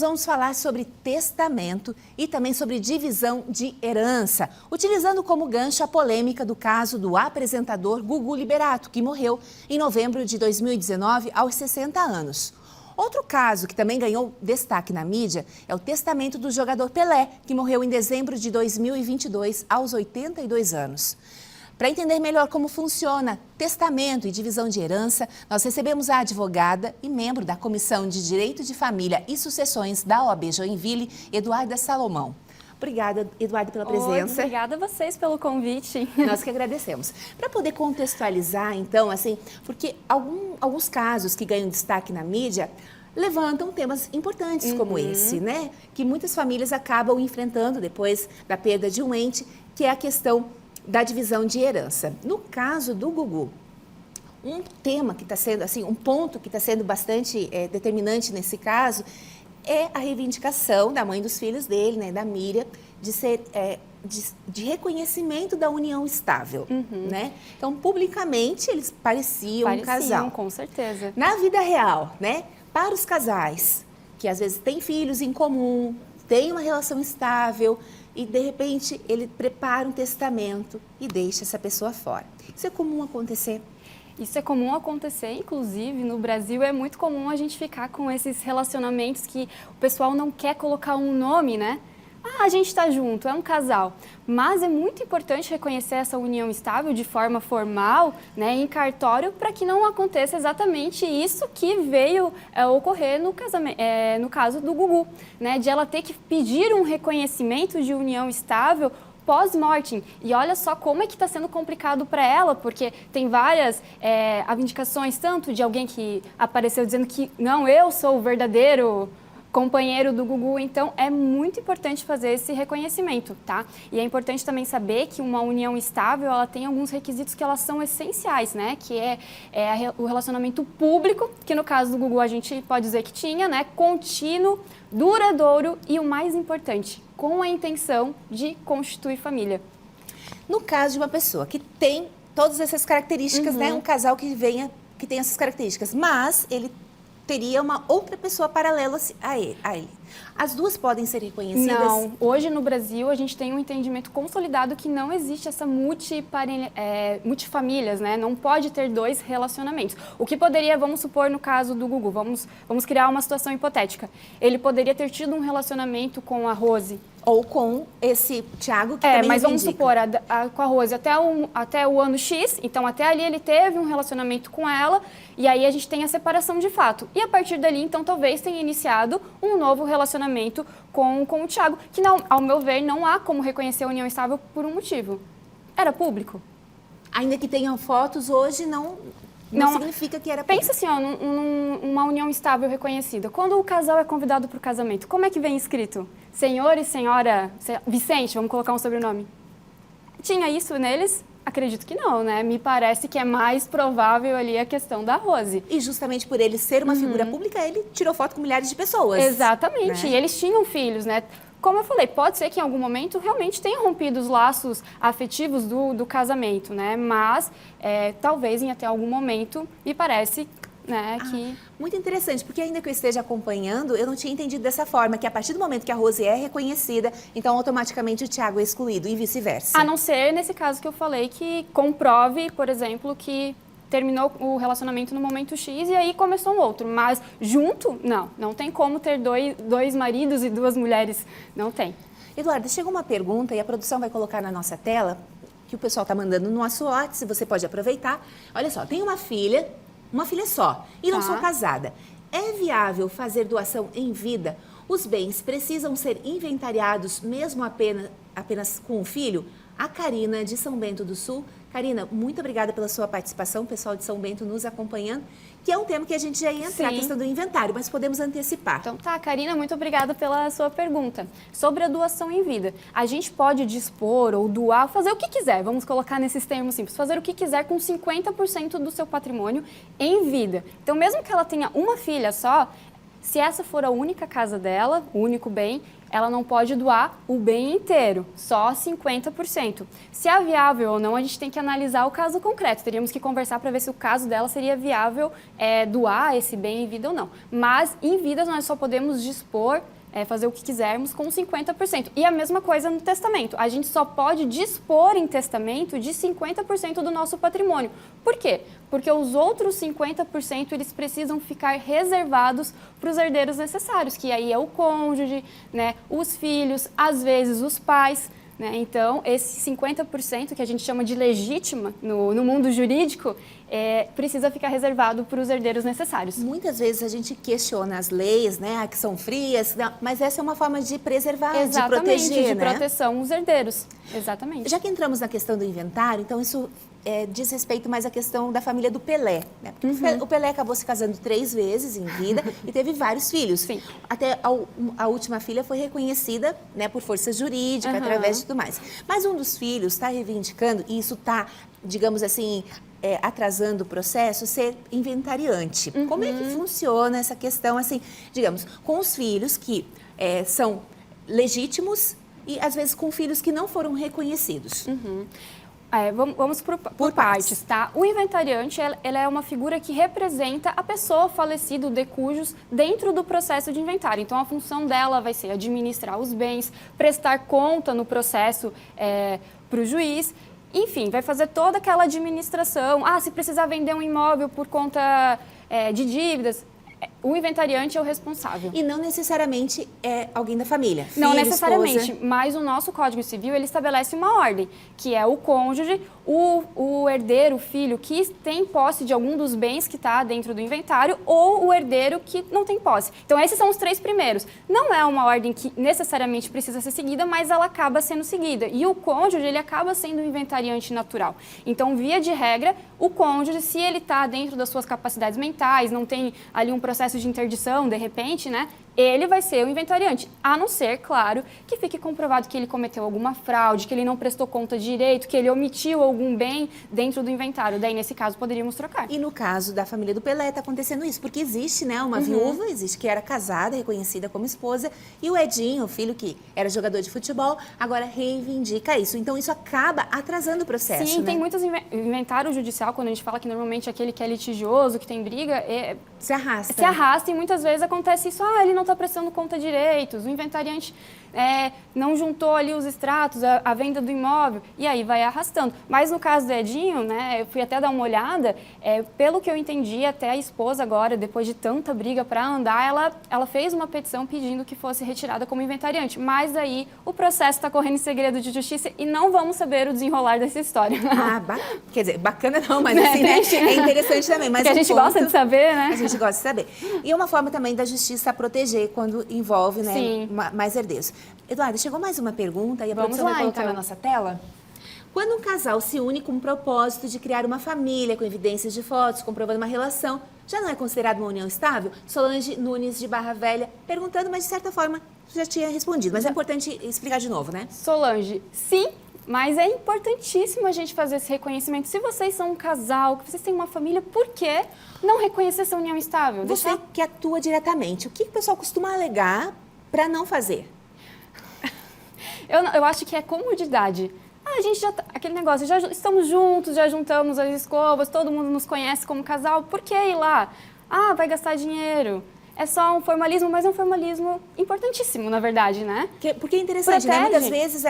vamos falar sobre testamento e também sobre divisão de herança, utilizando como gancho a polêmica do caso do apresentador Gugu Liberato, que morreu em novembro de 2019 aos 60 anos. Outro caso que também ganhou destaque na mídia é o testamento do jogador Pelé, que morreu em dezembro de 2022 aos 82 anos. Para entender melhor como funciona testamento e divisão de herança, nós recebemos a advogada e membro da Comissão de Direito de Família e Sucessões da OAB Joinville, Eduarda Salomão. Obrigada, Eduarda, pela presença. Obrigada a vocês pelo convite. Nós que agradecemos. Para poder contextualizar, então, assim, porque alguns casos que ganham destaque na mídia levantam temas importantes como esse, né? Que muitas famílias acabam enfrentando depois da perda de um ente, que é a questão da divisão de herança. No caso do Gugu, um tema que está sendo, assim, um ponto que está sendo bastante determinante nesse caso é a reivindicação da mãe dos filhos dele, né, da Miriam, de reconhecimento da união estável, né? Então, publicamente, eles pareciam um casal. Com certeza. Na vida real, né, para os casais que às vezes têm filhos em comum, têm uma relação estável, e, de repente, ele prepara um testamento e deixa essa pessoa fora. Isso é comum acontecer? Isso é comum acontecer, inclusive, no Brasil é muito comum a gente ficar com esses relacionamentos que o pessoal não quer colocar um nome, né? Ah, a gente está junto, é um casal. Mas é muito importante reconhecer essa união estável de forma formal, né, em cartório, para que não aconteça exatamente isso que veio ocorrer no caso do Gugu, né, de ela ter que pedir um reconhecimento de união estável pós-mortem. E olha só como é que está sendo complicado para ela, porque tem várias reivindicações, tanto de alguém que apareceu dizendo que não, eu sou o verdadeiro companheiro do Gugu, então é muito importante fazer esse reconhecimento, tá? E é importante também saber que uma união estável, ela tem alguns requisitos que elas são essenciais, né? Que o relacionamento público, que no caso do Gugu a gente pode dizer que tinha, né? Contínuo, duradouro e o mais importante, com a intenção de constituir família. No caso de uma pessoa que tem todas essas características, né? Um casal que tem essas características, mas ele teria uma outra pessoa paralela a ele. As duas podem ser reconhecidas? Não. Hoje no Brasil a gente tem um entendimento consolidado que não existe essa multifamílias, né? Não pode ter dois relacionamentos. O que poderia, vamos supor no caso do Gugu, vamos criar uma situação hipotética. Ele poderia ter tido um relacionamento com a Rose. Ou com esse Thiago que também mas reivindica. Vamos supor, com a Rose até o ano X, então até ali ele teve um relacionamento com ela, e aí a gente tem a separação de fato. E a partir dali, então, talvez tenha iniciado um novo relacionamento com o Thiago, que, não, ao meu ver, não há como reconhecer a união estável por um motivo. Era público. Ainda que tenham fotos, hoje não significa que era público. Pensa assim, ó, numa união estável reconhecida. Quando o casal é convidado para o casamento, como é que vem escrito? Senhor e senhora Vicente, vamos colocar um sobrenome. Tinha isso neles? Acredito que não, né? Me parece que é mais provável ali a questão da Rose. E justamente por ele ser uma figura pública, ele tirou foto com milhares de pessoas. Exatamente. Né? E eles tinham filhos, né? Como eu falei, pode ser que em algum momento realmente tenham rompido os laços afetivos do casamento, né? Mas talvez em até algum momento me parece, né, que... Muito interessante, porque ainda que eu esteja acompanhando, eu não tinha entendido dessa forma, que a partir do momento que a Rose é reconhecida, então automaticamente o Thiago é excluído e vice-versa. A não ser nesse caso que eu falei, que comprove, por exemplo, que terminou o relacionamento no momento X e aí começou um outro. Mas junto, não tem como ter dois maridos e duas mulheres, não tem. Eduarda, chegou uma pergunta e a produção vai colocar na nossa tela, que o pessoal está mandando no nosso WhatsApp, você pode aproveitar. Olha só, tem uma filha só, e não sou casada. É viável fazer doação em vida? Os bens precisam ser inventariados mesmo apenas com o filho? A Karina, de São Bento do Sul. Karina, muito obrigada pela sua participação, o pessoal de São Bento nos acompanhando, que é um tema que a gente já ia entrar, a questão do inventário, mas podemos antecipar. Então tá, Karina, muito obrigada pela sua pergunta. Sobre a doação em vida, a gente pode dispor ou doar, fazer o que quiser, vamos colocar nesses termos simples, fazer o que quiser com 50% do seu patrimônio em vida. Então, mesmo que ela tenha uma filha só, Se essa for a única casa dela, o único bem, ela não pode doar o bem inteiro, só 50%. Se é viável ou não, a gente tem que analisar o caso concreto. Teríamos que conversar para ver se o caso dela seria viável doar esse bem em vida ou não. Mas em vida nós só podemos dispor, fazer o que quisermos com 50%. E a mesma coisa no testamento. A gente só pode dispor em testamento de 50% do nosso patrimônio. Por quê? Porque os outros 50% eles precisam ficar reservados para os herdeiros necessários, que aí é o cônjuge, né, os filhos, às vezes os pais. Né? Então, esse 50% que a gente chama de legítima no mundo jurídico, precisa ficar reservado para os herdeiros necessários. Muitas vezes a gente questiona as leis, né, que são frias, mas essa é uma forma de preservar, exatamente, de proteger, de né? proteção os herdeiros. Exatamente. Já que entramos na questão do inventário, então isso diz respeito mais à questão da família do Pelé, né? Porque o Pelé acabou se casando 3 vezes em vida e teve vários filhos. Sim. Até a última filha foi reconhecida, né, por força jurídica, através de tudo mais. Mas um dos filhos está reivindicando, e isso está, digamos assim, atrasando o processo, ser inventariante. Como é que funciona essa questão, assim, digamos, com os filhos que são legítimos e, às vezes, com filhos que não foram reconhecidos? Vamos por partes, tá? O inventariante, ela é uma figura que representa a pessoa falecida, o de cujos, dentro do processo de inventário. Então, a função dela vai ser administrar os bens, prestar conta no processo para o juiz, enfim, vai fazer toda aquela administração. Se precisar vender um imóvel por conta de dívidas, o inventariante é o responsável. E não necessariamente é alguém da família. Não filho, necessariamente, esposa. Mas o nosso Código Civil, ele estabelece uma ordem, que é o cônjuge, o herdeiro, o filho, que tem posse de algum dos bens que está dentro do inventário, ou o herdeiro que não tem posse. Então, esses são os 3 primeiros. Não é uma ordem que necessariamente precisa ser seguida, mas ela acaba sendo seguida. E o cônjuge, ele acaba sendo um inventariante natural. Então, via de regra, o cônjuge, se ele está dentro das suas capacidades mentais, não tem ali um processo de interdição, de repente, né? Ele vai ser o inventariante, a não ser, claro, que fique comprovado que ele cometeu alguma fraude, que ele não prestou conta direito, que ele omitiu algum bem dentro do inventário. Daí, nesse caso, poderíamos trocar. E no caso da família do Pelé, está acontecendo isso, porque existe, né, uma viúva, existe que era casada, reconhecida como esposa, e o Edinho, o filho que era jogador de futebol, agora reivindica isso. Então, isso acaba atrasando o processo, Sim, né? tem muitos inventário judicial, quando a gente fala que normalmente aquele que é litigioso, que tem briga, se arrasta. Se arrasta e muitas vezes acontece isso, ele não está prestando conta direitos, o inventariante não juntou ali os extratos, a venda do imóvel, e aí vai arrastando. Mas no caso do Edinho, né, eu fui até dar uma olhada, pelo que eu entendi, até a esposa agora, depois de tanta briga para andar, ela fez uma petição pedindo que fosse retirada como inventariante, mas aí o processo está correndo em segredo de justiça e não vamos saber o desenrolar dessa história. Quer dizer, bacana não, mas assim, né, é interessante também. Mas porque a gente gosta de saber, né? A gente gosta de saber. E é uma forma também da justiça proteger quando envolve, né, mais herdeiros. Eduardo, chegou mais uma pergunta e a produção vai colocar na nossa tela. Quando um casal se une com o propósito de criar uma família com evidências de fotos, comprovando uma relação, já não é considerado uma união estável? Solange Nunes de Barra Velha perguntando, mas de certa forma já tinha respondido. Mas é importante explicar de novo, né? Solange, sim. Mas é importantíssimo a gente fazer esse reconhecimento. Se vocês são um casal, que vocês têm uma família, por que não reconhecer essa união estável? Você que atua diretamente, o que o pessoal costuma alegar para não fazer? Eu acho que é comodidade. A gente já aquele negócio, já estamos juntos, já juntamos as escovas, todo mundo nos conhece como casal, por que ir lá? Vai gastar dinheiro. É só um formalismo, mas é um formalismo importantíssimo, na verdade, né? Porque é interessante, né? Muitas vezes,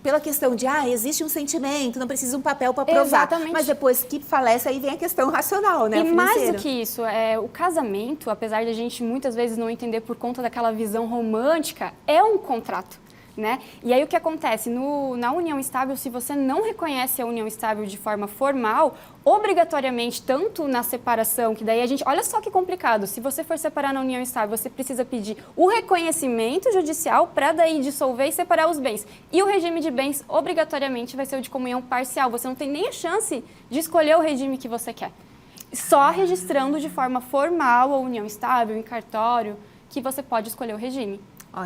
pela questão de, existe um sentimento, não precisa um papel para provar. Exatamente. Mas depois que falece, aí vem a questão racional, né? E mais do que isso, o casamento, apesar de a gente muitas vezes não entender por conta daquela visão romântica, é um contrato. Né? E aí o que acontece? Na união estável, se você não reconhece a união estável de forma formal, obrigatoriamente, tanto na separação, que daí a gente... Olha só que complicado, se você for separar na união estável, você precisa pedir o reconhecimento judicial para daí dissolver e separar os bens. E o regime de bens, obrigatoriamente, vai ser o de comunhão parcial. Você não tem nem a chance de escolher o regime que você quer. Só registrando de forma formal a união estável, em cartório, que você pode escolher o regime.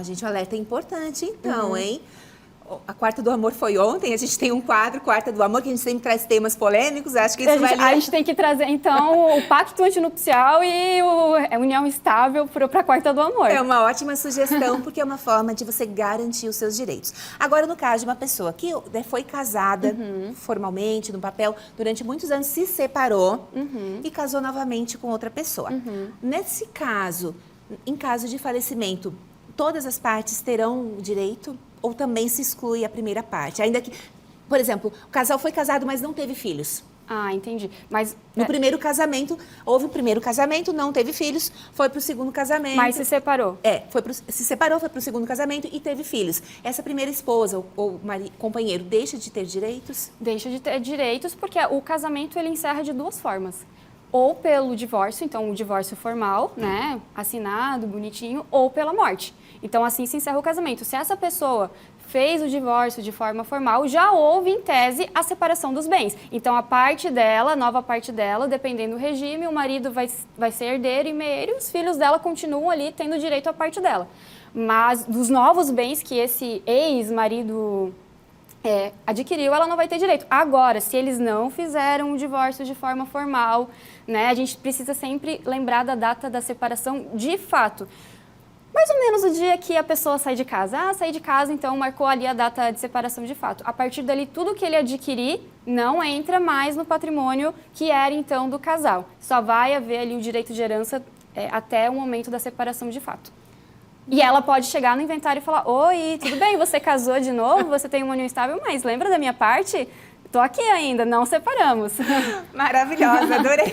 Gente, o alerta é importante então, hein? A Quarta do Amor foi ontem, a gente tem um quadro, Quarta do Amor, que a gente sempre traz temas polêmicos, acho que isso a gente tem que trazer, então, o pacto antinupcial e a união estável para a Quarta do Amor. É uma ótima sugestão, porque é uma forma de você garantir os seus direitos. Agora, no caso de uma pessoa que foi casada formalmente, no papel, durante muitos anos se separou e casou novamente com outra pessoa. Nesse caso, em caso de falecimento, todas as partes terão direito ou também se exclui a primeira parte? Ainda que, por exemplo, o casal foi casado, mas não teve filhos. Ah, entendi. Mas no primeiro casamento, houve o primeiro casamento, não teve filhos, foi para o segundo casamento. Mas se separou. Se separou, foi para o segundo casamento e teve filhos. Essa primeira esposa ou companheiro deixa de ter direitos? Deixa de ter direitos porque o casamento ele encerra de duas formas. Ou pelo divórcio, então o divórcio formal, né, assinado, bonitinho, ou pela morte. Então assim se encerra o casamento. Se essa pessoa fez o divórcio de forma formal, já houve em tese a separação dos bens. Então a parte dela, a nova parte dela, dependendo do regime, o marido vai ser herdeiro e meio, os filhos dela continuam ali tendo direito à parte dela. Mas dos novos bens que esse ex-marido adquiriu, ela não vai ter direito. Agora, se eles não fizeram o divórcio de forma formal, né, a gente precisa sempre lembrar da data da separação de fato. Mais ou menos o dia que a pessoa sai de casa. Ah, saí de casa, então marcou ali a data de separação de fato. A partir dali, tudo que ele adquirir não entra mais no patrimônio que era então do casal. Só vai haver ali o direito de herança até o momento da separação de fato. E ela pode chegar no inventário e falar: oi, tudo bem, você casou de novo, você tem uma união estável, mas lembra da minha parte? Tô aqui ainda, não separamos. Maravilhosa, adorei.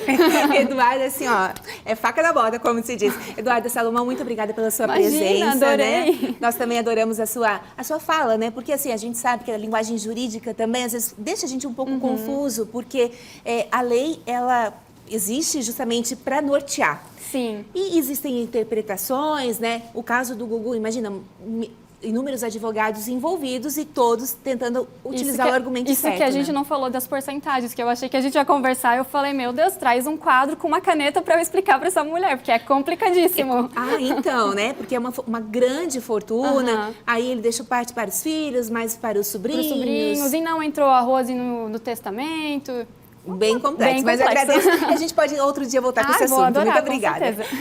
Eduarda, assim, ó, é faca na borda, como se diz. Eduarda Salomão, muito obrigada pela sua presença. Adorei. Né? Nós também adoramos a sua fala, né? Porque assim, a gente sabe que a linguagem jurídica também, às vezes, deixa a gente um pouco confuso, porque a lei, ela existe justamente para nortear. Sim. E existem interpretações, né? O caso do Gugu, imagina, inúmeros advogados envolvidos e todos tentando utilizar o argumento certo. Isso que a gente não falou das porcentagens, que eu achei que a gente ia conversar, eu falei, meu Deus, traz um quadro com uma caneta para eu explicar para essa mulher, porque é complicadíssimo. Então, né? Porque é uma grande fortuna, aí ele deixa parte para os filhos, mais para os sobrinhos. Para os sobrinhos, e não entrou arroz no testamento. Bem complexo, mas agradeço. A gente pode outro dia voltar com esse assunto. Vou adorar, muito obrigada. Com certeza.